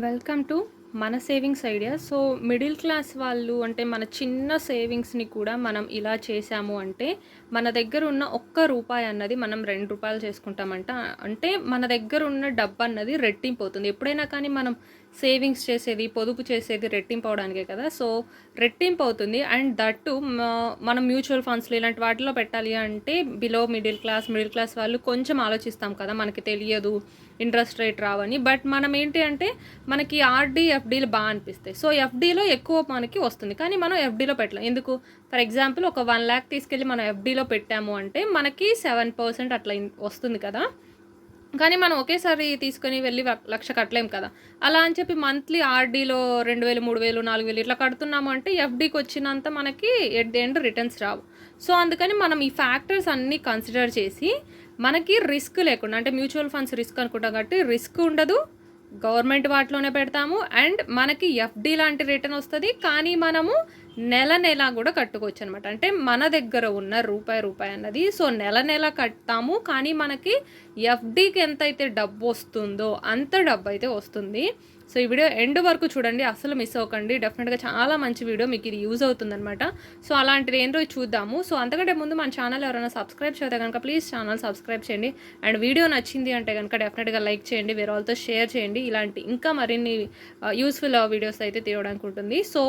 Welcome to మన savings idea. So middle class వాళ్ళు అంటే మన చిన్న సేవింగ్స్ని కూడా మనం ఇలా చేసాము అంటే మన దగ్గర ఉన్న ఒక్క రూపాయి అన్నది మనం 2 రూపాయలు చేసుకుంటామంట. అంటే మన దగ్గర ఉన్న డబ్బు అన్నది రెట్టింపు అవుతుంది. ఎప్పుడైనా కానీ మనం సేవింగ్స్ చేసేది, పొదుపు చేసేది రెట్టింపు అవడానికే కదా. సో రెట్టింపు అవుతుంది. అండ్ దట్టు మనం మ్యూచువల్ ఫండ్స్లో ఇలాంటి వాటిలో పెట్టాలి అంటే బిలో మిడిల్ క్లాస్ వాళ్ళు కొంచెం ఆలోచిస్తాం కదా, మనకి తెలియదు ఇంట్రెస్ట్ రేట్ రావని. బట్ మనం ఏంటి అంటే మనకి ఆర్డీ ఎఫ్డీలు బాగా అనిపిస్తాయి. సో ఎఫ్డీలో ఎక్కువ మనకి వస్తుంది, కానీ మనం ఎఫ్డీలో పెట్టలేం. ఎందుకు? ఫర్ ఎగ్జాంపుల్ ఒక 1 lakh తీసుకెళ్ళి మనం ఎఫ్డీలో పెట్టాము అంటే మనకి 7% అట్లా వస్తుంది కదా. కానీ మనం ఒకేసారి తీసుకొని వెళ్ళి 1 లక్ష కట్టలేం కదా. అలా అని చెప్పి మంత్లీ ఆర్డీలో 2,000, 3,000, 4,000 ఇట్లా కడుతున్నాము అంటే ఎఫ్డీకి వచ్చినంత మనకి at the end returns Rao. So అందుకని మనం ఈ ఫ్యాక్టర్స్ అన్నీ కన్సిడర్ చేసి మనకి రిస్క్ లేకుండా, అంటే మ్యూచువల్ ఫండ్స్ రిస్క్ అనుకుంటాం కాబట్టి రిస్క్ ఉండదు, గవర్నమెంట్ వాటిలోనే పెడతాము. అండ్ మనకి ఎఫ్డీ లాంటి రిటర్న్ వస్తుంది, కానీ మనము నెల కూడా కట్టుకోవచ్చు అనమాట. అంటే మన దగ్గర ఉన్న రూపాయి అన్నది సో నెల కడతాము, కానీ మనకి ఎఫ్డీకి ఎంతైతే డబ్బు వస్తుందో అంత డబ్బు అయితే వస్తుంది. సో ఈ వీడియో ఎండ్ వరకు చూడండి, అసలు మిస్ అవ్వకండి. డెఫినెట్గా చాలా మంచి వీడియో, మీకు ఇది యూజ్ అవుతుందన్నమాట. సో అలాంటిది ఏంటో చూద్దాము. సో అంతకంటే ముందు మన ఛానల్ ఎవరైనా సబ్స్క్రైబ్ చేస్తే కనుక ప్లీజ్ ఛానల్ సబ్స్క్రైబ్ చేయండి. అండ్ వీడియో నచ్చింది అంటే కనుక డెఫినెట్గా లైక్ చేయండి, వేరే వాళ్ళతో షేర్ చేయండి. ఇలాంటి ఇంకా మరిన్ని యూస్ఫుల్ వీడియోస్ అయితే తీయడానికి ఉంటుంది. సో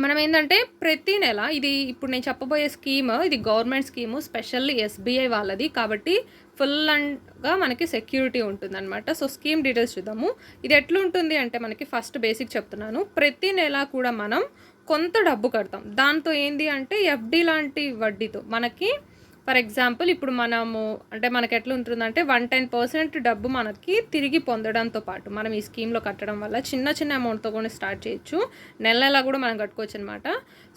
మనం ఏంటంటే ప్రతి నెల ఇది ఇప్పుడు నేను చెప్పబోయే స్కీమ్, ఇది గవర్నమెంట్ స్కీము, స్పెషల్లీ ఎస్బీఐ వాళ్ళది కాబట్టి ఫుల్ అండ్గా మనకి సెక్యూరిటీ ఉంటుందన్నమాట. సో స్కీమ్ డీటెయిల్స్ చూద్దాము. ఇది ఎట్లుంటుంది అంటే మనకి ఫస్ట్ బేసిక్ చెప్తున్నాను. ప్రతి నెల కూడా మనం కొంత డబ్బు కడతాం. దాంతో ఏంది అంటే ఎఫ్డి లాంటి వడ్డీతో మనకి ఫర్ ఎగ్జాంపుల్ ఇప్పుడు మనము అంటే మనకి ఎట్లా ఉంటుందంటే 110% డబ్బు మనకి తిరిగి పొందడంతో పాటు మనం ఈ స్కీమ్లో కట్టడం వల్ల చిన్న అమౌంట్తో కూడా స్టార్ట్ చేయొచ్చు, నెల కూడా మనం కట్టుకోవచ్చు అనమాట.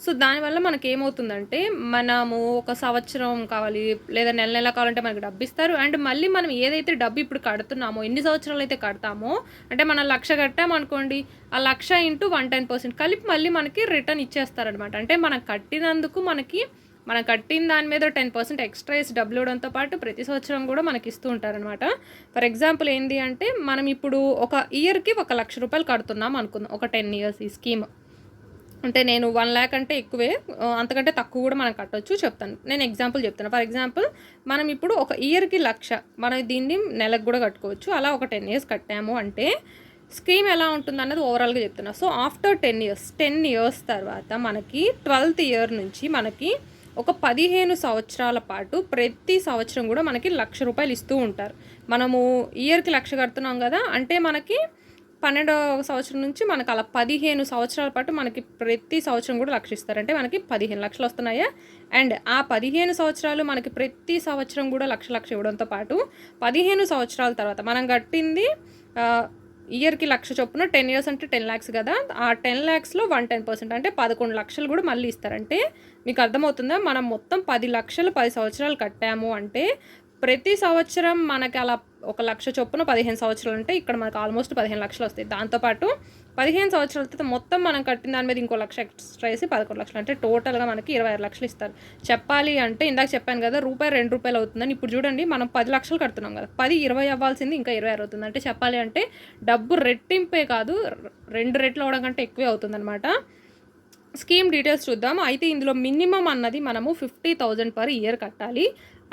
సో దానివల్ల మనకి ఏమవుతుందంటే మనము ఒక సంవత్సరం కావాలి లేదా నెల కావాలంటే మనకి డబ్బు ఇస్తారు. అండ్ మళ్ళీ మనం ఏదైతే డబ్బు ఇప్పుడు కడుతున్నామో, ఎన్ని సంవత్సరాలు అయితే కడతామో, అంటే మనం 1,00,000 కట్టామనుకోండి, ఆ 1,00,000 ఇంటూ 110% కలిపి మళ్ళీ మనకి రిటర్న్ ఇచ్చేస్తారనమాట. అంటే మనం కట్టినందుకు మనం కట్టిన దాని మీద 10% ఎక్స్ట్రా వేసి డబ్బులు ఇవ్వడంతో పాటు ప్రతి సంవత్సరం కూడా మనకి ఇస్తూ ఉంటారనమాట. ఫర్ ఎగ్జాంపుల్ ఏంటి అంటే మనం ఇప్పుడు ఒక ఇయర్కి 1,00,000 రూపాయలు కడుతున్నాం అనుకుందాం, ఒక 10 years ఈ స్కీమ్. అంటే నేను 1 lakh అంటే ఎక్కువే, అంతకంటే తక్కువ కూడా మనం కట్టొచ్చు, చెప్తాను. నేను ఎగ్జాంపుల్ చెప్తాను. ఫర్ ఎగ్జాంపుల్ మనం ఇప్పుడు ఒక ఇయర్కి 1,00,000, మనం దీన్ని నెలకు కూడా కట్టుకోవచ్చు. అలా ఒక 10 years కట్టాము అంటే స్కీమ్ ఎలా ఉంటుంది అన్నది ఓవరాల్గా చెప్తున్నా. సో ఆఫ్టర్ 10 years తర్వాత మనకి 12th year నుంచి మనకి ఒక 15 సంవత్సరాల పాటు ప్రతి సంవత్సరం కూడా మనకి 1,00,000 రూపాయలు ఇస్తూ ఉంటారు. మనము ఇయర్కి 1,00,000 కడుతున్నాం కదా, అంటే మనకి 12వ సంవత్సరం నుంచి మనకు అలా 15 సంవత్సరాల పాటు మనకి ప్రతి సంవత్సరం కూడా 1,00,000 ఇస్తారు. అంటే మనకి 15 లక్షలు వస్తున్నాయా. అండ్ ఆ 15 సంవత్సరాలు మనకి ప్రతి సంవత్సరం కూడా 1,00,000 ఇవ్వడంతో పాటు 15 సంవత్సరాల తర్వాత మనం కట్టింది ఇయర్కి 1,00,000 చొప్పున 10 years అంటే 10 lakhs కదా, ఆ 10 lakhsలో 110% అంటే 11 లక్షలు కూడా మళ్ళీ ఇస్తారంటే మీకు అర్థమవుతుందా. మనం మొత్తం 10 లక్షలు 10 సంవత్సరాలు కట్టాము అంటే ప్రతి సంవత్సరం మనకి అలా 1,00,000 చొప్పున 15 సంవత్సరాలు అంటే ఇక్కడ మనకు ఆల్మోస్ట్ 15 లక్షలు వస్తాయి. దాంతోపాటు 15 సంవత్సరాల తర్వాత మొత్తం మనం కట్టిన దాని మీద ఇంకో 1,00,000 ఎక్స్ట్రా వేసి 11 లక్షలు, అంటే టోటల్గా మనకి 26 లక్షలు ఇస్తారు. చెప్పాలి అంటే ఇందాక చెప్పాను కదా రూపాయి 2 రూపాయలు అవుతుందని. ఇప్పుడు చూడండి మనం 10 లక్షలు కడుతున్నాం కదా, 10 20 అవ్వాల్సింది ఇంకా 26 అవుతుంది. అంటే చెప్పాలి అంటే డబ్బు రెట్టింపే కాదు, 2 రెట్లు అవడం కంటే ఎక్కువే అవుతుందన్నమాట. స్కీమ్ డీటెయిల్స్ చూద్దాం. అయితే ఇందులో మినిమం అన్నది మనము 50,000 per year కట్టాలి.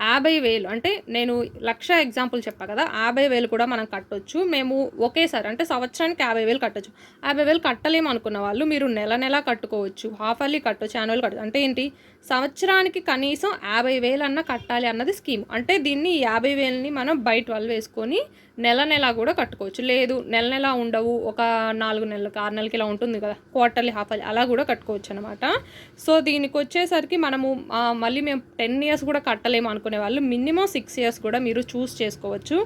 50,000 అంటే నేను 1,00,000 ఎగ్జాంపుల్ చెప్పా కదా, 50,000 కూడా మనం కట్టొచ్చు. మేము ఒకేసారి అంటే సంవత్సరానికి 50,000 కట్టొచ్చు. 50,000 కట్టలేము అనుకున్న వాళ్ళు మీరు నెల కట్టుకోవచ్చు, హాఫ్ అర్లీ కట్టొచ్చు, యాన్యువల్ కట్టచ్చు. అంటే ఏంటి, సంవత్సరానికి కనీసం 50,000 అన్న కట్టాలి అన్నది స్కీమ్. అంటే దీన్ని 50,000ని మనం బై 12 వేసుకొని నెల కూడా కట్టుకోవచ్చు. లేదు నెల ఉండవు, ఒక 4 నెలలకు 6 నెలలకి ఇలా ఉంటుంది కదా, క్వార్టర్లీ హాఫ్ అర్లీ అలా కూడా కట్టుకోవచ్చు అనమాట. సో దీనికి వచ్చేసరికి మనము మళ్ళీ మేము 10 years కూడా కట్టలేము అనుకునే వాళ్ళు మినిమం 6 years కూడా మీరు చూస్ చేసుకోవచ్చు.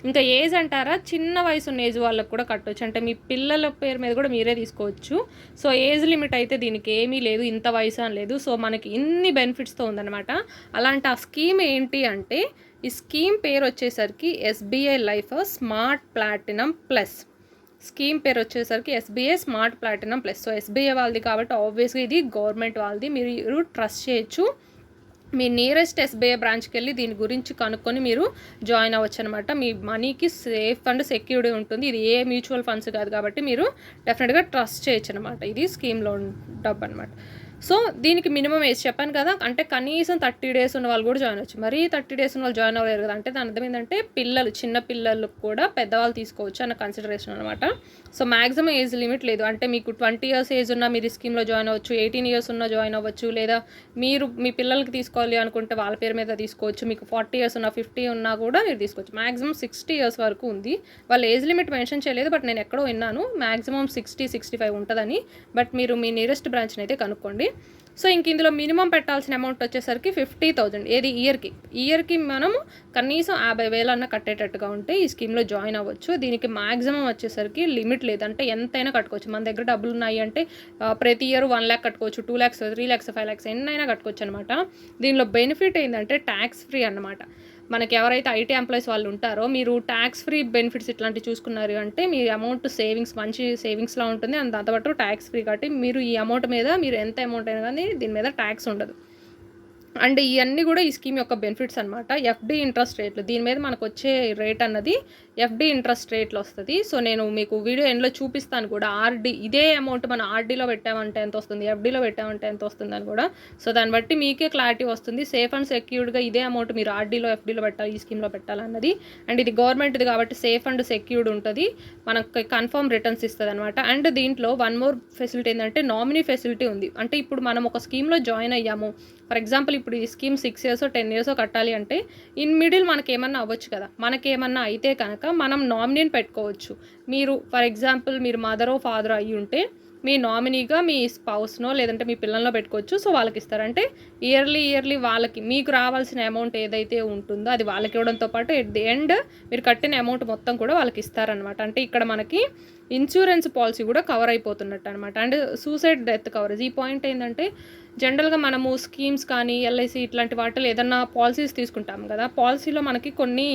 ఇంకా ఏజ్ అంటారా, చిన్న వయసు ఉన్న ఏజ్ వాళ్ళకు కూడా కట్టవచ్చు. అంటే మీ పిల్లల పేరు మీద కూడా మీరే తీసుకోవచ్చు. సో ఏజ్ లిమిట్ అయితే దీనికి ఏమీ లేదు, ఇంత వయసు అని లేదు. సో మనకి ఇన్ని బెనిఫిట్స్తో ఉందన్నమాట. అలాంటి ఆ స్కీమ్ ఏంటి అంటే ఈ స్కీమ్ పేరు వచ్చేసరికి SBI life smart platinum plus. Scheme పేరు వచ్చేసరికి SBI smart platinum plus. So SBI వాళ్ళది కాబట్టి ఆబ్వియస్గా ఇది గవర్నమెంట్ వాళ్ళది, మీరు ట్రస్ట్ చేయొచ్చు. మీ నియరెస్ట్ ఎస్బీఐ బ్రాంచ్కి వెళ్ళి దీని గురించి కనుక్కొని మీరు జాయిన్ అవ్వచ్చు అనమాట. మీ మనీకి సేఫ్ అండ్ సెక్యూర్డ్ ఉంటుంది. ఇది ఏ మ్యూచువల్ ఫండ్స్ కాదు కాబట్టి మీరు డెఫినెట్గా ట్రస్ట్ చేయొచ్చు అనమాట. ఇది స్కీమ్ లోన్ డబ్బు అనమాట. సో దీనికి మినిమం ఏజ్ చెప్పాను కదా, అంటే కనీసం 30 డేస్ ఉన్న వాళ్ళు కూడా జాయిన్ అవ్వచ్చు. మరీ 30 డేస్ ఉన్న వాళ్ళు జాయిన్ అవ్వలేరు కదా, అంటే దాని అర్థం ఏంటంటే పిల్లలు, చిన్న పిల్లలకు కూడా పెద్దవాళ్ళు తీసుకోవచ్చు అన్న కన్సిడరేషన్ అనమాట. సో మ్యాక్సిమం ఏజ్ లిమిట్ లేదు. అంటే మీకు 20 ఇయర్స్ ఏజ్ ఉన్నా మీరు ఈ స్కీమ్లో జాయిన్ అవ్వచ్చు, 18 ఇయర్స్ ఉన్నా జాయిన్ అవ్వచ్చు, లేదా మీరు మీ పిల్లలకి తీసుకోవాలి అనుకుంటే వాళ్ళ పేరు మీద తీసుకోవచ్చు. మీకు 40 ఇయర్స్ ఉన్నా 50 ఉన్నా కూడా మీరు తీసుకోవచ్చు. మ్యాక్సిమం 60 ఇయర్స్ వరకు ఉంది. వాళ్ళు ఏజ్ లిమిట్ మెన్షన్ చేయలేదు, బట్ నేను ఎక్కడో విన్నాను మ్యాక్సిమం 60-65 ఉంటుందని. బట్ మీరు మీ నియరెస్ట్ బ్రాంచ్ని అయితే కనుక్కోండి. సో ఇంక ఇందులో మినిమం పెట్టాల్సిన అమౌంట్ వచ్చేసరికి 50,000. ఏది ఇయర్కి మనము కనీసం 50,000 అన్న కట్టేటట్టుగా ఉంటే ఈ స్కీమ్లో జాయిన్ అవ్వచ్చు. దీనికి మ్యాక్సిమం వచ్చేసరికి లిమిట్ లేదు, అంటే ఎంతైనా కట్టుకోవచ్చు. మన దగ్గర డబ్బులు ఉన్నాయి అంటే ప్రతి ఇయర్ 1 lakh కట్టుకోవచ్చు, 2 lakhs, 3 lakhs, 5 lakhs ఎన్నైనా కట్టుకోవచ్చు అనమాట. దీనిలో బెనిఫిట్ ఏంటంటే ట్యాక్స్ ఫ్రీ అనమాట. మనకి ఎవరైతే ఐటీ ఎంప్లాయీస్ వాళ్ళు ఉంటారో మీరు ట్యాక్స్ ఫ్రీ బెనిఫిట్స్ ఇట్లాంటివి చూసుకున్నారు అంటే మీ అమౌంట్ సేవింగ్స్ మంచి సేవింగ్స్లా ఉంటుంది. అండ్ దాంతోపాటు ట్యాక్స్ ఫ్రీ కాబట్టి మీరు ఈ అమౌంట్ మీద మీరు ఎంత అమౌంట్ అయినా కానీ దీని మీద ట్యాక్స్ ఉండదు. అండ్ ఇవన్నీ కూడా ఈ స్కీమ్ యొక్క బెనిఫిట్స్ అనమాట. ఎఫ్డి ఇంట్రెస్ట్ రేట్లు, దీని మీద మనకు వచ్చే రేట్ అన్నది ఎఫ్డి ఇంట్రెస్ట్ రేట్లో వస్తుంది. సో నేను మీకు వీడియో ఎండ్లో చూపిస్తాను కూడా. ఆర్డీ ఇదే అమౌంట్ మనం ఆర్డీలో పెట్టామంటే ఎంత వస్తుంది, ఎఫ్డీలో పెట్టామంటే ఎంత వస్తుంది అని కూడా. సో దాన్ని బట్టి మీకే క్లారిటీ వస్తుంది. సేఫ్ అండ్ సెక్యూర్డ్గా ఇదే అమౌంట్ మీరు ఆర్డీలో, ఎఫ్డీలో పెట్టాలి, ఈ స్కీమ్లో పెట్టాలన్నది. అండ్ ఇది గవర్నమెంట్ది కాబట్టి సేఫ్ అండ్ సెక్యూర్డ్ ఉంటుంది, మనకు కన్ఫర్మ్ రిటర్న్స్ ఇస్తుంది అనమాట. అండ్ దీంట్లో వన్ మోర్ ఫెసిలిటీ ఏంటంటే నామినీ ఫెసిలిటీ ఉంది. అంటే ఇప్పుడు మనం ఒక స్కీమ్లో జాయిన్ అయ్యాము, ఫర్ ఎగ్జాంపుల్ ఇప్పుడు ఈ స్కీమ్ 6 years 10 years కట్టాలి అంటే ఇన్ మిడిల్ మనకేమన్నా అవ్వచ్చు కదా. మనకేమన్నా అయితే కనుక మనం నామినీని పెట్టుకోవచ్చు. మీరు ఫర్ ఎగ్జాంపుల్ మీరు మదరో ఫాదరో అయ్యి ఉంటే మీ నామినీగా మీ స్పౌస్నో లేదంటే మీ పిల్లల్లో పెట్టుకోవచ్చు. సో వాళ్ళకి ఇస్తారంటే ఇయర్లీ వాళ్ళకి మీకు రావాల్సిన అమౌంట్ ఏదైతే ఉంటుందో అది వాళ్ళకి ఇవ్వడంతో పాటు ఎట్ ది ఎండ్ మీరు కట్టిన అమౌంట్ మొత్తం కూడా వాళ్ళకి ఇస్తారనమాట. అంటే ఇక్కడ మనకి ఇన్సూరెన్స్ పాలసీ కూడా కవర్ అయిపోతున్నట్టు అనమాట. అండ్ సూసైడ్ డెత్ కవరేజ్, ఈ పాయింట్ ఏంటంటే జనరల్గా మనము స్కీమ్స్ కానీ ఎల్ఐసి ఇట్లాంటి వాటిలో ఏదన్నా పాలసీస్ తీసుకుంటాం కదా, పాలసీలో మనకి కొన్ని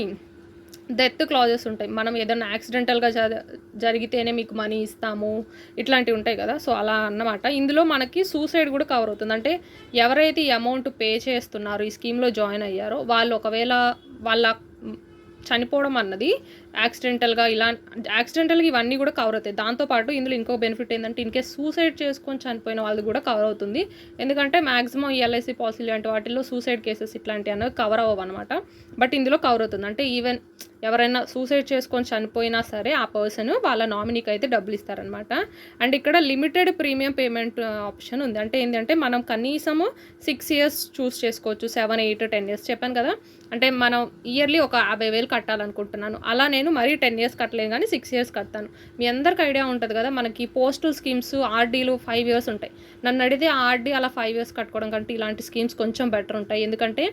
డెత్ క్లాజెస్ ఉంటాయి. మనం ఏదైనా యాక్సిడెంటల్గా జరిగితేనే మీకు మనీ ఇస్తాము ఇట్లాంటివి ఉంటాయి కదా. సో అలా అన్నమాట. ఇందులో మనకి సూసైడ్ కూడా కవర్ అవుతుంది. అంటే ఎవరైతే ఈ అమౌంట్ పే చేస్తున్నారో, ఈ స్కీమ్లో జాయిన్ అయ్యారో వాళ్ళు ఒకవేళ వాళ్ళ చనిపోవడం అన్నది యాక్సిడెంటల్గా ఇవన్నీ కూడా కవర్ అవుతాయి. దాంతోపాటు ఇందులో ఇంకో బెనిఫిట్ ఏంటంటే ఇన్కేస్ సూసైడ్ చేసుకొని చనిపోయిన వాళ్ళు కూడా కవర్ అవుతుంది. ఎందుకంటే మ్యాక్సిమం ఎల్ఐసి పాలసీ లాంటి వాటిల్లో సూసైడ్ కేసెస్ ఇట్లాంటివి అనేవి కవర్ అవ్వవు అనమాట. బట్ ఇందులో కవర్ అవుతుంది. అంటే ఈవెన్ ఎవరైనా సూసైడ్ చేసుకొని చనిపోయినా సరే ఆ పర్సన్ వాళ్ళ నామినీకి అయితే డబ్బులు ఇస్తారనమాట. అండ్ ఇక్కడ లిమిటెడ్ ప్రీమియం పేమెంట్ ఆప్షన్ ఉంది. అంటే ఏంటంటే మనం కనీసము 6 years చూస్ చేసుకోవచ్చు, 7, 8, 10 years చెప్పాను కదా. అంటే మనం ఇయర్లీ ఒక 50,000 కట్టాలనుకుంటున్నాను, అలా నేను మరీ 10 years కట్టలేను కానీ 6 years కడతాను. మీ అందరికి ఐడియా ఉంటుంది కదా, మనకి పోస్టల్ స్కీమ్స్ ఆర్డీలు 5 years ఉంటాయి. నన్ను అడిగితే ఆర్డీ అలా 5 years కట్టుకోవడం కంటే ఇలాంటి స్కీమ్స్ కొంచెం బెటర్ ఉంటాయి. ఎందుకంటే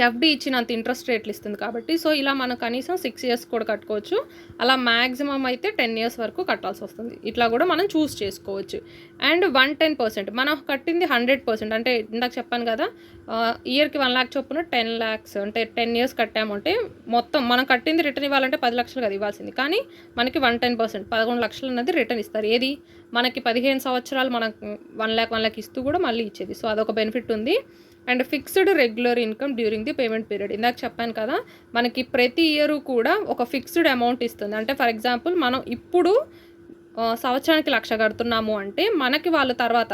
ఎఫ్డి ఇచ్చినంత ఇంట్రెస్ట్ రేట్లు ఇస్తుంది కాబట్టి. సో ఇలా మనం కనీసం 6 years కూడా కట్టుకోవచ్చు. అలా మ్యాక్సిమం అయితే 10 years వరకు కట్టాల్సి వస్తుంది. ఇట్లా కూడా మనం చూస్ చేసుకోవచ్చు. అండ్ 110% మనం కట్టింది 100%. అంటే ఇందాక చెప్పాను కదా, ఇయర్కి 1 lakh చొప్పున 10 lakhs అంటే 10 years కట్టామంటే మొత్తం మనం కట్టింది రిటర్న్ ఇవ్వాలంటే 10 లక్షలు కదా ఇవ్వాల్సింది, కానీ మనకి 110% 11 లక్షలు అన్నది రిటర్న్ ఇస్తారు. ఏది మనకి 15 సంవత్సరాలు మనకు 1 lakh ఇస్తూ కూడా మళ్ళీ ఇచ్చేది. సో అదొక బెనిఫిట్ ఉంది. And fixed regular income during the payment period, ఇందాక చెప్పాను కదా మనకి ప్రతి ఇయర్ కూడా ఒక ఫిక్స్డ్ అమౌంట్ ఇస్తుంది. అంటే ఫర్ ఎగ్జాంపుల్ మనం ఇప్పుడు సంవత్సరానికి 1,00,000 కడుతున్నాము అంటే మనకి వాళ్ళు తర్వాత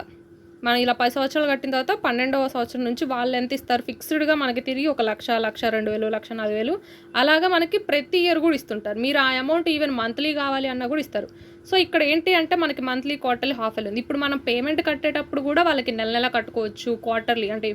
మనం ఇలా 10 సంవత్సరాలు కట్టిన తర్వాత 12వ సంవత్సరం నుంచి వాళ్ళు ఎంత ఇస్తారు ఫిక్స్డ్గా మనకి తిరిగి 1,00,000, 1,02,000, 1,04,000 అలాగా మనకి ప్రతి ఇయర్ కూడా ఇస్తుంటారు. మీరు ఆ అమౌంట్ ఈవెన్ మంత్లీ కావాలి అన్నా కూడా ఇస్తారు. సో ఇక్కడ ఏంటి అంటే మనకి మంత్లీ, క్వార్టర్లీ, హాఫ్ ఇయర్లీ ఉంది. ఇప్పుడు మనం పేమెంట్ కట్టేటప్పుడు కూడా వాళ్ళకి నెల కట్టుకోవచ్చు, క్వార్టర్లీ అంటే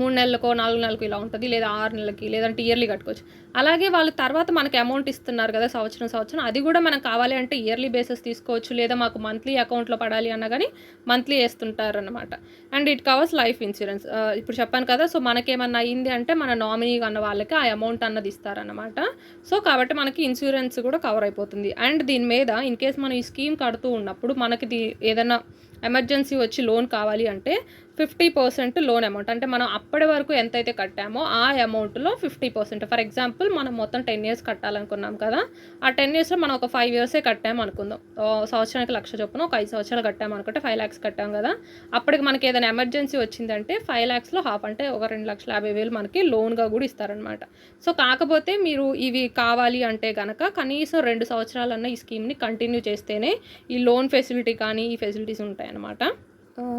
3 నెలలకో 4 నెలలకు ఇలా ఉంటుంది, లేదా 6 నెలలకి, లేదంటే ఇయర్లీ కట్టుకోవచ్చు. అలాగే వాళ్ళు తర్వాత మనకి అమౌంట్ ఇస్తున్నారు కదా సంవత్సరం, అది కూడా మనకు కావాలి అంటే ఇయర్లీ బేసిస్ తీసుకోవచ్చు, లేదా మాకు మంత్లీ అకౌంట్లో పడాలి అన్నా కానీ మంత్లీ వేస్తుంటారనమాట. And it covers life insurance. ఇప్పుడు చెప్పాను కదా, సో మనకేమన్నా అయ్యింది అంటే మన నామినీ అన్న వాళ్ళకి ఆ అమౌంట్ అన్నది ఇస్తారనమాట. సో కాబట్టి మనకి ఇన్సూరెన్స్ కూడా కవర్ అయిపోతుంది. అండ్ దీని మీద ఇన్ కేస్ మనం ఈ స్కీమ్ కడుతూ ఉన్నప్పుడు మనకి ఏదైనా ఎమర్జెన్సీ వచ్చి లోన్ కావాలి అంటే 50% లోన్ అమౌంట్, అంటే మనం అప్పటి వరకు ఎంతైతే కట్టామో ఆ అమౌంట్లో 50%. ఫర్ ఎగ్జాంపుల్ మనం మొత్తం 10 years కట్టాలనుకున్నాం కదా, ఆ 10 yearsలో మనం ఒక 5 yearsే కట్టాము అనుకుందాం. సంవత్సరానికి 1,00,000 చొప్పున ఒక 5 సంవత్సరాలు కట్టాము అనుకుంటే 5 lakhs కట్టాం కదా, అప్పటికి మనకి ఏదైనా ఎమర్జెన్సీ వచ్చిందంటే 5 lakhsలో హాఫ్ అంటే ఒక 2,50,000 మనకి లోన్గా కూడా ఇస్తారనమాట. సో కాకపోతే మీరు ఇవి కావాలి అంటే కనుక కనీసం 2 సంవత్సరాలన్నా ఈ స్కీమ్ని కంటిన్యూ చేస్తేనే ఈ లోన్ ఫెసిలిటీ కానీ ఈ ఫెసిలిటీస్ ఉంటాయన్నమాట.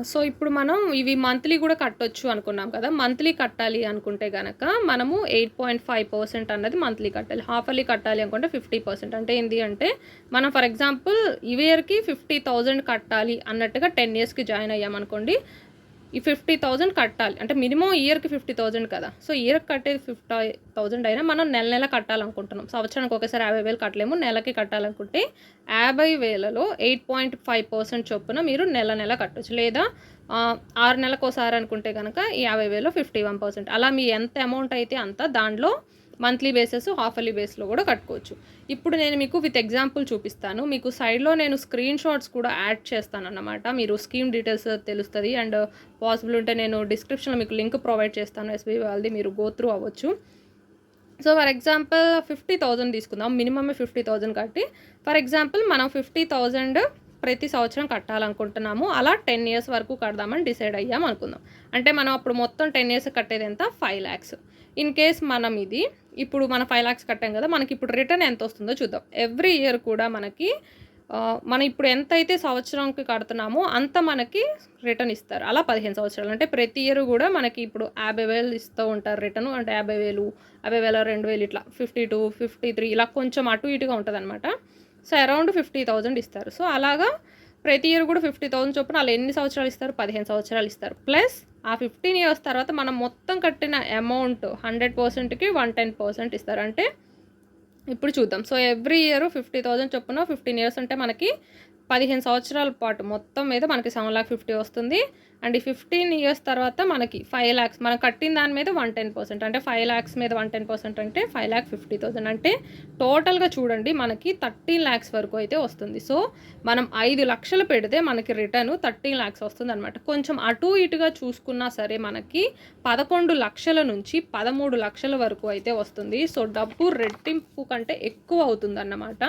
సో ఇప్పుడు మనం ఇవి మంత్లీ కూడా కట్టొచ్చు అనుకున్నాం కదా, మంత్లీ కట్టాలి అనుకుంటే కనుక మనము 8.5% అన్నది మంత్లీ కట్టాలి. హాఫర్లీ కట్టాలి అనుకుంటే 50%. అంటే ఏంటి అంటే మనం ఫర్ ఎగ్జాంపుల్ ఈ ఇయర్కి 50,000 కట్టాలి అన్నట్టుగా 10 yearsకి జాయిన్ అయ్యామనుకోండి, ఈ 50,000 కట్టాలి అంటే మినిమం ఇయర్కి 50,000 కదా. సో ఇయర్కి కట్టేది 50,000 అయినా మనం నెల నెల కట్టాలనుకుంటున్నాం. సంవత్సరానికి ఒకసారి 50,000 కట్టలేము, నెలకి కట్టాలనుకుంటే 50,000లో 8.5% చొప్పున మీరు నెల నెల కట్టొచ్చు. లేదా 6 నెలలకోసారి అనుకుంటే కనుక ఈ 50,000లో 51%. అలా మీ ఎంత అమౌంట్ అయితే అంత దాంట్లో మంత్లీ బేసెస్ హాఫర్లీ బేస్లో కూడా కట్టుకోవచ్చు. ఇప్పుడు నేను మీకు విత్ ఎగ్జాంపుల్ చూపిస్తాను. మీకు సైడ్లో నేను స్క్రీన్ షాట్స్ కూడా యాడ్ చేస్తాను అన్నమాట, మీరు స్కీమ్ డీటెయిల్స్ తెలుస్తుంది. అండ్ పాసిబుల్ ఉంటే నేను డిస్క్రిప్షన్లో మీకు లింక్ ప్రొవైడ్ చేస్తాను ఎస్బీఐ వాళ్ళది, మీరు గో త్రూ అవ్వచ్చు. సో ఫర్ ఎగ్జాంపుల్ 50,000 తీసుకుందాం, మినిమమే 50,000 కట్టి ఫర్ ఎగ్జాంపుల్ మనం 50,000 ప్రతి సంవత్సరం కట్టాలనుకుంటున్నాము. అలా 10 years వరకు కడదామని డిసైడ్ అయ్యాం అనుకుందాం. అంటే మనం అప్పుడు మొత్తం 10 years కట్టేది ఎంత, 5 lakhs. ఇన్ కేస్ మనం ఇది ఇప్పుడు మనం 5 lakhs కట్టాం కదా, మనకి ఇప్పుడు రిటర్న్ ఎంత వస్తుందో చూద్దాం. ఎవ్రీ ఇయర్ కూడా మనకి మనం ఇప్పుడు ఎంతైతే సంవత్సరంకి కడుతున్నామో అంత మనకి రిటర్న్ ఇస్తారు. అలా 15 సంవత్సరాలు, అంటే ప్రతి ఇయర్ కూడా మనకి ఇప్పుడు 50,000 ఇస్తూ ఉంటారు రిటర్న్. అంటే 50,000, 50,000, 2,000 ఇట్లా 52, 53 ఇలా కొంచెం అటు ఇటుగా ఉంటుంది అనమాట. సో అరౌండ్ 50,000 ఇస్తారు. సో అలాగా ప్రతి ఇయర్ కూడా 50,000 చొప్పున అలా ఎన్ని సంవత్సరాలు ఇస్తారు, 15 సంవత్సరాలు ఇస్తారు. ప్లస్ ఆ 15 years తర్వాత మనం మొత్తం కట్టిన అమౌంట్ 100%కి 110% ఇస్తారు. అంటే ఇప్పుడు చూద్దాం. సో ఎవ్రీ ఇయర్ 50,000 చొప్పున 15 years అంటే మనకి 15 సంవత్సరాల పాటు మొత్తం మీద మనకి 7,50,000 వస్తుంది. అండ్ ఈ 15 years తర్వాత మనకి 5 lakhs మనం కట్టిన దాని మీద 110%, అంటే 5 lakhs మీద 110% అంటే 5,50,000. అంటే టోటల్గా చూడండి మనకి 13 lakhs వరకు అయితే వస్తుంది. సో మనం 5 లక్షలు పెడితే మనకి రిటర్న్ 13 lakhs వస్తుంది అనమాట. కొంచెం అటు ఇటుగా చూసుకున్నా సరే మనకి 11 లక్షల నుంచి 13 లక్షల వరకు అయితే వస్తుంది. సో డబ్బు రెట్టింపు కంటే ఎక్కువ అవుతుంది అన్నమాట.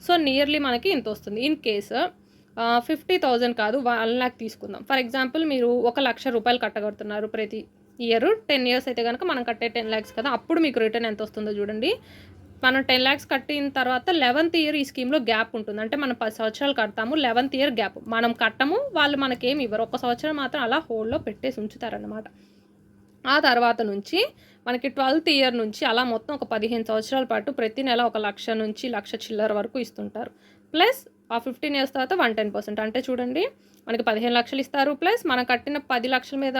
సో నియర్లీ మనకి ఇంత వస్తుంది. ఇన్ కేసు 50,000 కాదు 1 lakh తీసుకుందాం. ఫర్ ఎగ్జాంపుల్ మీరు 1,00,000 రూపాయలు కట్టగడుతున్నారు ప్రతి ఇయర్. 10 years అయితే కనుక మనం కట్టే 10 lakhs కదా, అప్పుడు మీకు రిటర్న్ ఎంత వస్తుందో చూడండి. మనం 10 lakhs కట్టిన తర్వాత 11th year ఈ స్కీమ్లో గ్యాప్ ఉంటుంది. అంటే మనం 10 సంవత్సరాలు కడతాము, 11th year గ్యాప్ మనం కట్టము, వాళ్ళు మనకేమి ఇవ్వరు. 1 సంవత్సరం మాత్రం అలా హోల్డ్లో పెట్టేసి ఉంచుతారన్నమాట. ఆ తర్వాత నుంచి మనకి 12th year నుంచి అలా మొత్తం ఒక 15 సంవత్సరాల పాటు ప్రతి నెల 1,00,000 నుంచి 1,00,000 చిల్లర వరకు ఇస్తుంటారు. ప్లస్ ఆ 15 years తర్వాత 110%, అంటే చూడండి మనకి 15 లక్షలు ఇస్తారు. ప్లస్ మనం కట్టిన 10 లక్షల మీద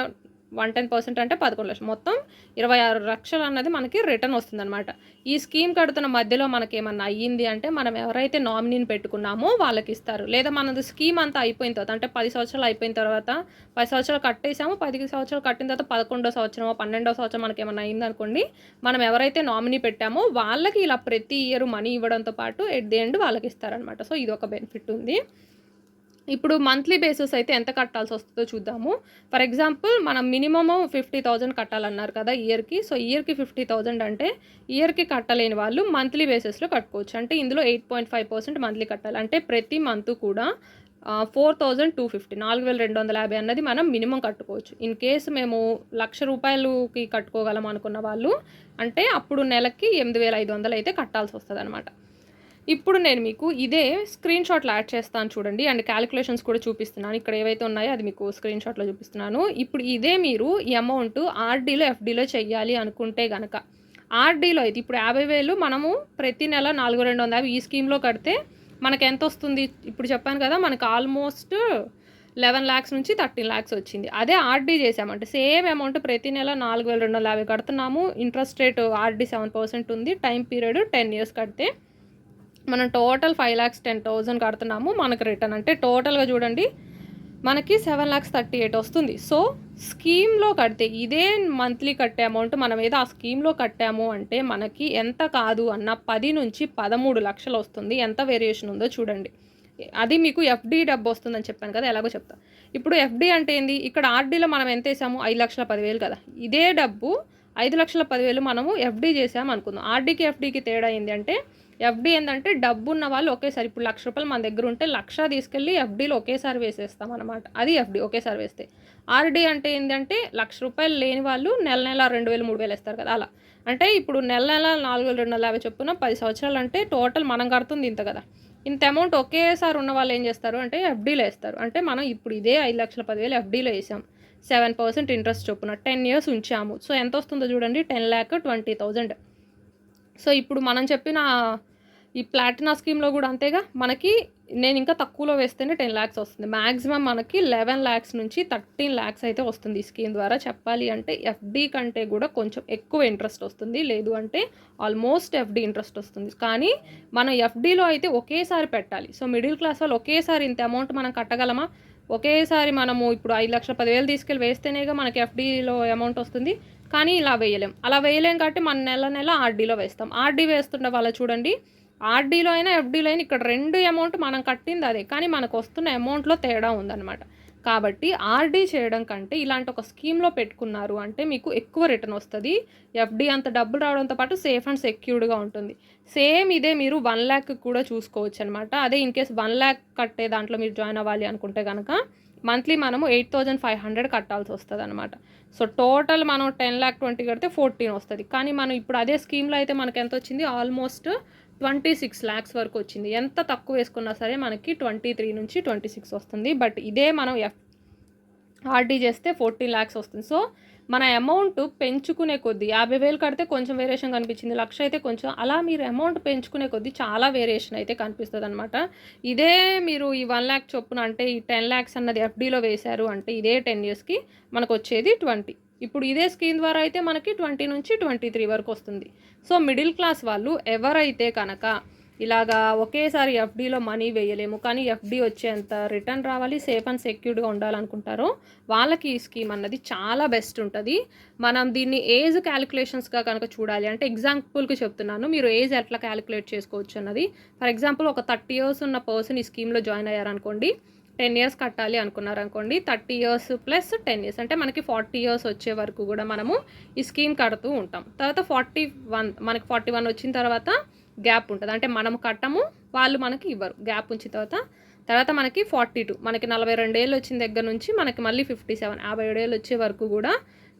110% అంటే 11 లక్షలు, మొత్తం 26 లక్షలు అన్నది మనకి రిటర్న్ వస్తుందన్నమాట. ఈ స్కీమ్ కడుతున్న మధ్యలో మనకేమన్నా అయ్యింది అంటే మనం ఎవరైతే నామినీని పెట్టుకున్నామో వాళ్ళకి ఇస్తారు. లేదా మనది స్కీమ్ అంతా అయిపోయిన తర్వాత, అంటే 10 సంవత్సరాలు అయిపోయిన తర్వాత 10 సంవత్సరాలు కట్టేసాము, 10 సంవత్సరాలు కట్టిన తర్వాత 11వ సంవత్సరం 12వ సంవత్సరం మనకేమన్నా అయిందనుకోండి, మనం ఎవరైతే నామినీ పెట్టామో వాళ్ళకి ఇలా ప్రతి ఇయర్ మనీ ఇవ్వడంతో పాటు ఎట్ ది ఎండ్ వాళ్ళకి ఇస్తారనమాట. సో ఇది ఒక బెనిఫిట్ ఉంది. ఇప్పుడు మంత్లీ బేసిస్ అయితే ఎంత కట్టాల్సి వస్తుందో చూద్దాము. ఫర్ ఎగ్జాంపుల్ మనం మినిమము 50,000 కట్టాలన్నారు కదా ఇయర్కి. సో ఇయర్కి 50,000 అంటే ఇయర్కి కట్టలేని వాళ్ళు మంత్లీ బేసిస్లో కట్టుకోవచ్చు. అంటే ఇందులో 8.5% మంత్లీ కట్టాలి. అంటే ప్రతి మంత్ కూడా 4,250 4,250 అన్నది మనం మినిమం కట్టుకోవచ్చు. ఇన్ కేసు మేము 1,00,000 రూపాయలకి కట్టుకోగలం అనుకున్న వాళ్ళు అంటే అప్పుడు నెలకి 8,500 అయితే కట్టాల్సి వస్తుంది అనమాట. ఇప్పుడు నేను మీకు ఇదే స్క్రీన్ షాట్లో యాడ్ చేస్తాను చూడండి, అండ్ క్యాలిక్యులేషన్స్ కూడా చూపిస్తున్నాను. ఇక్కడ ఏవైతే ఉన్నాయో అది మీకు స్క్రీన్ షాట్లో చూపిస్తున్నాను. ఇప్పుడు ఇదే మీరు ఈ అమౌంట్ ఆర్డీలో ఎఫ్డీలో చెయ్యాలి అనుకుంటే కనుక, ఆర్డీలో అయితే ఇప్పుడు 50,000 మనము ప్రతి నెల 4,250 ఈ స్కీమ్లో కడితే మనకు ఎంత వస్తుంది, ఇప్పుడు చెప్పాను కదా మనకు ఆల్మోస్ట్ 11 lakhs నుంచి 13 lakhs వచ్చింది. అదే ఆర్డీ చేసామంటే సేమ్ అమౌంట్ ప్రతి నెల 4,250 కడుతున్నాము. ఇంట్రెస్ట్ రేట్ ఆర్డీ 7% ఉంది. టైం పీరియడ్ 10 years కడితే మనం టోటల్ 5,10,000 కడుతున్నాము. మనకు రిటర్న్ అంటే టోటల్గా చూడండి మనకి 7,38,000 వస్తుంది. సో స్కీమ్లో కడితే ఇదే మంత్లీ కట్టే అమౌంట్ మనం ఏదో ఆ స్కీమ్లో కట్టాము అంటే మనకి ఎంత కాదు అన్న 10 నుంచి 13 లక్షలు వస్తుంది. ఎంత వేరియేషన్ ఉందో చూడండి. అది మీకు ఎఫ్డి డబ్బు వస్తుందని చెప్పాను కదా, ఎలాగో చెప్తా. ఇప్పుడు ఎఫ్డి అంటే ఏంది, ఇక్కడ ఆర్డీలో మనం ఎంత వేసాము, 5,10,000 కదా. ఇదే డబ్బు 5,10,000 మనము ఎఫ్డి చేసాము అనుకుందాం. ఆర్డీకి ఎఫ్డీకి తేడా ఏంటి అంటే, ఎఫ్డి ఏంటంటే డబ్బు ఉన్న వాళ్ళు ఒకేసారి ఇప్పుడు ₹1,00,000 మన దగ్గర ఉంటే 1,00,000 తీసుకెళ్ళి ఎఫ్డీలో ఒకేసారి వేసేస్తాం అనమాట. అది ఎఫ్డి ఒకేసారి వేస్తే. ఆర్డీ అంటే ఏంటంటే ₹1,00,000 లేని వాళ్ళు నెల నెల 2,000 3,000 వేస్తారు కదా అలా. అంటే ఇప్పుడు నెల నెల 4,250 చొప్పున 10 సంవత్సరాలు అంటే టోటల్ మనం కడుతుంది ఇంత కదా. ఇంత అమౌంట్ ఒకేసారి ఉన్న వాళ్ళు ఏం చేస్తారు అంటే ఎఫ్డీలో వేస్తారు. అంటే మనం ఇప్పుడు ఇదే 5,10,000 ఎఫ్డీలో వేసాం, 7% ఇంట్రెస్ట్ చొప్పున 10 ఇయర్స్ ఉంచాము. సో ఎంత వస్తుందో చూడండి, 10,20,000. సో ఇప్పుడు మనం చెప్పిన ఈ ప్లాటినా స్కీమ్లో కూడా అంతేగా. మనకి నేను ఇంకా తక్కువలో వేస్తేనే 10 lakhs వస్తుంది. మ్యాక్సిమం మనకి 11 lakhs నుంచి 13 lakhs అయితే వస్తుంది ఈ స్కీమ్ ద్వారా. చెప్పాలి అంటే ఎఫ్డి కంటే కూడా కొంచెం ఎక్కువ ఇంట్రెస్ట్ వస్తుంది, లేదు అంటే ఆల్మోస్ట్ ఎఫ్డి ఇంట్రెస్ట్ వస్తుంది. కానీ మనం ఎఫ్డీలో అయితే ఒకేసారి పెట్టాలి. సో మిడిల్ క్లాస్ వాళ్ళు ఒకేసారి ఇంత అమౌంట్ మనం కట్టగలమా? ఒకేసారి మనము ఇప్పుడు 5,10,000 తీసుకెళ్ళి వేస్తేనేగా మనకి ఎఫ్డీలో అమౌంట్ వస్తుంది. కానీ ఇలా వేయలేం. అలా వేయలేం కాబట్టి మనం నెల నెల ఆర్డీలో వేస్తాం. ఆర్డీ వేస్తుండే వాళ్ళు చూడండి, ఆర్డీలో అయినా ఎఫ్డీలో అయినా ఇక్కడ 2 అమౌంట్ మనం కట్టింది అదే, కానీ మనకు వస్తున్న అమౌంట్లో తేడా ఉందన్నమాట. కాబట్టి ఆర్డీ చేయడం కంటే ఇలాంటి ఒక స్కీమ్లో పెట్టుకున్నారు అంటే మీకు ఎక్కువ రిటర్న్ వస్తుంది. ఎఫ్డీ అంత డబ్బులు రావడంతో పాటు సేఫ్ అండ్ సెక్యూర్డ్గా ఉంటుంది. సేమ్ ఇదే మీరు 1 lakh కూడా చూసుకోవచ్చు అనమాట. అదే ఇన్ కేస్ 1 lakh కట్టే దాంట్లో మీరు జాయిన్ అవ్వాలి అనుకుంటే కనుక మంత్లీ మనము 8,500 కట్టాల్సి వస్తుంది అనమాట. సో టోటల్ మనం 10,20,000 కడితే 14 వస్తుంది. కానీ మనం ఇప్పుడు అదే స్కీమ్లో అయితే మనకి ఎంత వచ్చింది, ఆల్మోస్ట్ 26 lakhs వరకు వచ్చింది. ఎంత తక్కువ వేసుకున్నా సరే మనకి 23 నుంచి 26 వస్తుంది. బట్ ఇదే మనం ఆర్డీ చేస్తే 14 lakhs వస్తుంది. సో మన అమౌంట్ పెంచుకునే కొద్దీ 50,000 కడితే కొంచెం వేరియేషన్ కనిపించింది, 1,00,000 అయితే కొంచెం, అలా మీరు అమౌంట్ పెంచుకునే కొద్దీ చాలా వేరియేషన్ అయితే కనిపిస్తుంది అనమాట. ఇదే మీరు ఈ 1 lakh చొప్పున అంటే ఈ 10 lakhs అన్నది ఎఫ్డీలో వేశారు అంటే ఇదే 10 yearsకి మనకు వచ్చేది 20. ఇప్పుడు ఇదే స్కీమ్ ద్వారా అయితే మనకి 20 నుంచి 23 వరకు వస్తుంది. సో మిడిల్ క్లాస్ వాళ్ళు ఎవరైతే కనుక ఇలాగా ఒకేసారి ఎఫ్డీలో మనీ వేయలేము, కానీ ఎఫ్డీ వచ్చేంత రిటర్న్ రావాలి, సేఫ్ అండ్ సెక్యూర్డ్గా ఉండాలనుకుంటారో వాళ్ళకి ఈ స్కీమ్ అన్నది చాలా బెస్ట్ ఉంటుంది. మనం దీన్ని ఏజ్ క్యాలిక్యులేషన్స్గా కనుక చూడాలి అంటే, ఎగ్జాంపుల్కి చెప్తున్నాను, మీరు ఏజ్ ఎట్లా క్యాలిక్యులేట్ చేసుకోవచ్చు అన్నది. ఫర్ ఎగ్జాంపుల్ ఒక 30 years ఉన్న పర్సన్ ఈ స్కీమ్లో జాయిన్ అయ్యారనుకోండి, 10 years కట్టాలి అనుకున్నారనుకోండి, 30 years ప్లస్ 10 years అంటే మనకి 40 years వచ్చే వరకు కూడా మనము ఈ స్కీమ్ కడుతూ ఉంటాం. తర్వాత 41 మనకి 41 వచ్చిన తర్వాత గ్యాప్ ఉంటుంది, అంటే మనం కట్టము వాళ్ళు మనకి ఇవ్వరు. గ్యాప్ ఉంచిన తర్వాత మనకి 42, మనకి 42 ఏళ్ళు వచ్చిన దగ్గర నుంచి మనకి మళ్ళీ 57, 57 ఏళ్ళు వచ్చే వరకు కూడా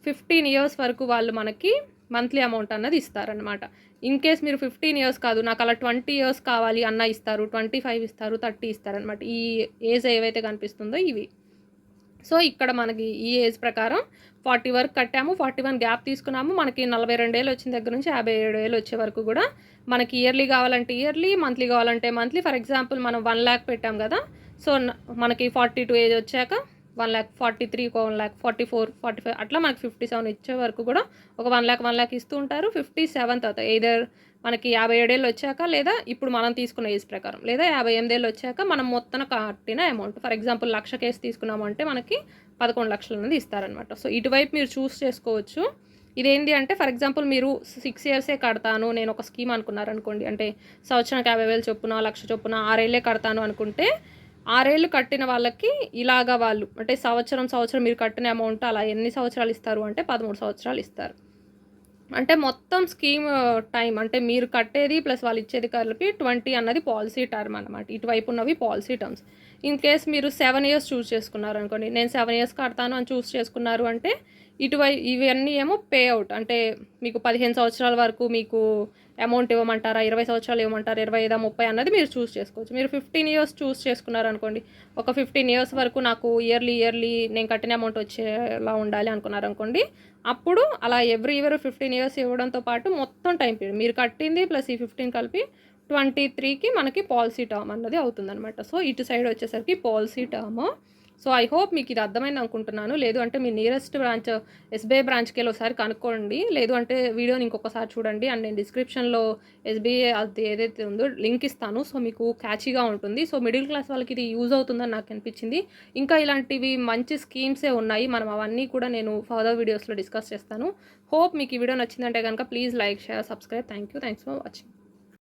15 years వరకు వాళ్ళు మనకి మంత్లీ అమౌంట్ అన్నది ఇస్తారనమాట. ఇన్ కేస్ మీరు 15 years కాదు, నాకు అలా 20 years కావాలి అన్న ఇస్తారు, 25 ఇస్తారు, 30 ఇస్తారనమాట. ఈ ఏజ్ ఏవైతే కనిపిస్తుందో ఇవి. సో ఇక్కడ మనకి ఈ ఏజ్ ప్రకారం 40 వరకు కట్టాము, 41 గ్యాప్ తీసుకున్నాము, మనకి 42 ఏళ్ళు వచ్చిన దగ్గర నుంచి 57 ఏళ్ళు వచ్చే వరకు కూడా మనకి ఇయర్లీ కావాలంటే ఇయర్లీ, మంత్లీ కావాలంటే మంత్లీ. ఫర్ ఎగ్జాంపుల్ మనం 1 lakh పెట్టాం కదా, సో మనకి 42 ఏజ్ వచ్చాక 1 lakh, 43 1 lakh, 44 45 అట్లా మనకి 57 ఇచ్చే వరకు కూడా ఒక 1 lakh ఇస్తూ ఉంటారు. 57 తర్వాత ఎయిదర్ మనకి 57 ఏళ్ళు వచ్చాక, లేదా ఇప్పుడు మనం తీసుకున్న ఏజ్ ప్రకారం, లేదా 58 ఏళ్ళు వచ్చాక మనం మొత్తం కట్టిన అమౌంట్. ఫర్ ఎగ్జాంపుల్ 1,00,000 కేసు తీసుకున్నాము అంటే మనకి 11 లక్షలు అనేది ఇస్తారనమాట. సో ఇటువైపు మీరు చూస్ చేసుకోవచ్చు. ఇదేంటి అంటే ఫర్ ఎగ్జాంపుల్ మీరు 6 years కడతాను నేను ఒక స్కీమ్ అనుకున్నారనుకోండి, అంటే సంవత్సరానికి 50,000 చొప్పున, 1,00,000 చొప్పున 6 ఏళ్ళే కడతాను అనుకుంటే, 6 ఏళ్ళు కట్టిన వాళ్ళకి ఇలాగా వాళ్ళు అంటే సంవత్సరం మీరు కట్టిన అమౌంట్ అలా ఎన్ని సంవత్సరాలు ఇస్తారు అంటే 13 సంవత్సరాలు ఇస్తారు. అంటే మొత్తం స్కీమ్ టైం అంటే మీరు కట్టేది ప్లస్ వాళ్ళు ఇచ్చేది కలిపి 20 అన్నది పాలసీ టర్మ్ అనమాట. ఇటువైపు ఉన్నవి పాలసీ టర్మ్స్. ఇన్ కేస్ మీరు 7 years చూస్ చేసుకున్నారు అనుకోండి, నేను 7 years కడతాను అని చూస్ చేసుకున్నారు అంటే ఇవన్నీ ఏమో పే అవుట్, అంటే మీకు 15 సంవత్సరాల వరకు మీకు అమౌంట్ ఇవ్వమంటారా, 20 సంవత్సరాలు ఇవ్వమంటారా, 25 30 అన్నది మీరు చూస్ చేసుకోవచ్చు. మీరు 15 years చూస్ చేసుకున్నారు అనుకోండి, ఒక 15 years వరకు నాకు ఇయర్లీ నేను కట్టిన అమౌంట్ వచ్చేలా ఉండాలి అనుకున్నారు అనుకోండి, అప్పుడు అలా ఎవ్రీ ఇయర్ 15 years ఇవ్వడంతో పాటు మొత్తం టైం పీరియడ్ మీరు కట్టింది ప్లస్ ఈ 15 కలిపి 23కి మనకి పాలసీ టర్మ్ అన్నది అవుతుందన్నమాట. సో ఇటు సైడ్ వచ్చేసరికి policy term. So I hope మీకు ఇది అర్థమైంది అనుకుంటున్నాను. లేదు అంటే మీ నియరెస్ట్ బ్రాంచ్ ఎస్బీఐ బ్రాంచ్కి వెళ్ళి ఒకసారి కనుక్కోండి, లేదు అంటే వీడియోని ఇంకొకసారి చూడండి. అండ్ నేను డిస్క్రిప్షన్లో ఎస్బీఐ అది ఏదైతే ఉందో లింక్ ఇస్తాను. సో మీకు క్యాచీగా ఉంటుంది. సో మిడిల్ క్లాస్ వాళ్ళకి ఇది యూజ్ అవుతుందని నాకు అనిపించింది. ఇంకా ఇలాంటివి మంచి స్కీమ్సే ఉన్నాయి, మనం అవన్నీ కూడా నేను ఫర్దర్ వీడియోస్లో డిస్కస్ చేస్తాను. హోప్ మీకు ఈ వీడియో నచ్చిందంటే కనుక please like, share, subscribe. Thanks for watching.